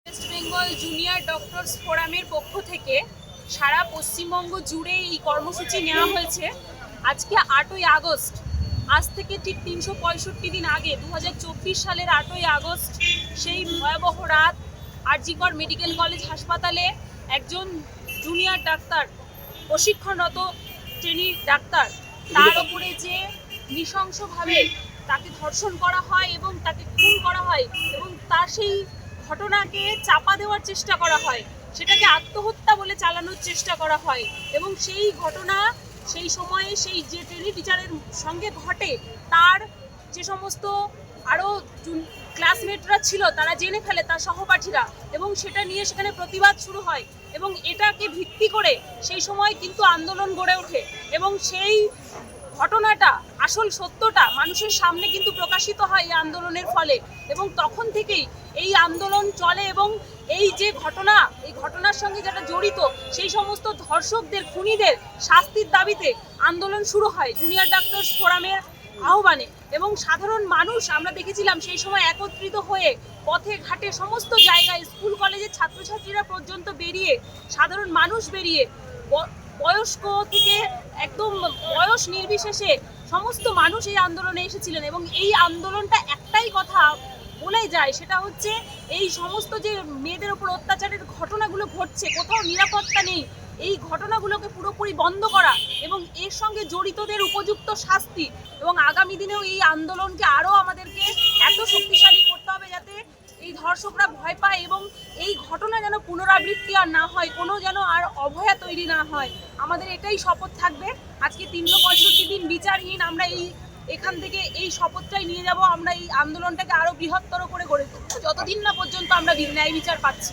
West Bengal junior doctors ফোরামের পক্ষ থেকে সারা পশ্চিমবঙ্গ জুড়ে এই কর্মসূচি নেওয়া হয়েছে। আজকে 8ই আগস্ট, আজ থেকে ঠিক 365 দিন আগে 2024 সালের 8ই আগস্ট সেই ভয়াবহ রাত আর.জি. কর মেডিকেল কলেজ হাসপাতালে একজন জুনিয়র ডাক্তার, প্রশিক্ষণরত ট্রেনি ডাক্তার, তার উপরে যে নৃশংসভাবে তাকে ধর্ষণ করা হয় এবং তাকে খুন করা হয় এবং তার সেই ঘটনাকে চাপা দেওয়ার চেষ্টা করা হয়, সেটাকে আত্মহত্যা বলে চালানোর চেষ্টা করা হয় এবং সেই ঘটনা সেই সময়ে সেই যে ট্রেনি টিচারের সঙ্গে ঘটে, তার যে সমস্ত আরও ক্লাসমেটরা ছিল তারা জেনে ফেলে, তার সহপাঠীরা, এবং সেটা নিয়ে সেখানে প্রতিবাদ শুরু হয় এবং এটাকে ভিত্তি করে সেই সময় কিন্তু আন্দোলন গড়ে ওঠে এবং সেই ঘটনাটা, আসল সত্যটা মানুষের সামনে কিন্তু প্রকাশিত হয় এই আন্দোলনের ফলে এবং তখন থেকেই এই আন্দোলন চলে এবং এই যে ঘটনা, এই ঘটনার সঙ্গে যারা জড়িত সেই সমস্ত ধর্ষকদের, খুনিদের শাস্তির দাবিতে আন্দোলন শুরু হয় জুনিয়র ডাক্তার্স ফোরামের আহ্বানে। এবং সাধারণ মানুষ আমরা দেখেছিলাম সেই সময় একত্রিত হয়ে পথে ঘাটে সমস্ত জায়গায়, স্কুল কলেজের ছাত্রছাত্রীরা পর্যন্ত বেরিয়ে, সাধারণ মানুষ বেরিয়ে, বয়স্ক থেকে একদম বয়স নির্বিশেষে সমস্ত মানুষ এই আন্দোলনে এসেছিলেন এবং এই আন্দোলনটা একটাই কথা বলে যায়, সেটা হচ্ছে এই সমস্ত যে মেয়েদের উপর অত্যাচারের ঘটনাগুলো ঘটছে, কোথাও নিরাপত্তা নেই, এই ঘটনাগুলোকে পুরোপুরি বন্ধ করা এবং এর সঙ্গে জড়িতদের উপযুক্ত শাস্তি। এবং আগামী দিনেও এই আন্দোলনকে আরও আমাদেরকে এত শক্তিশালী করতে হবে যাতে এই ধর্ষকরা ভয় পায় এবং এই ঘটনা যেন পুনরাবৃত্তি আর না হয়, কোনো যেন আর অভয়া তৈরি না হয়। আমাদের এটাই শপথ থাকবে। আজকে 365 দিন বিচারহীন আমরা এখান থেকে এই শপথটাই নিয়ে যাব। আমরা এই আন্দোলনটাকে আরো বৃহত্তর করে গড়ে তুলব যতদিন না পর্যন্ত আমরা ন্যায় বিচার পাচ্ছি।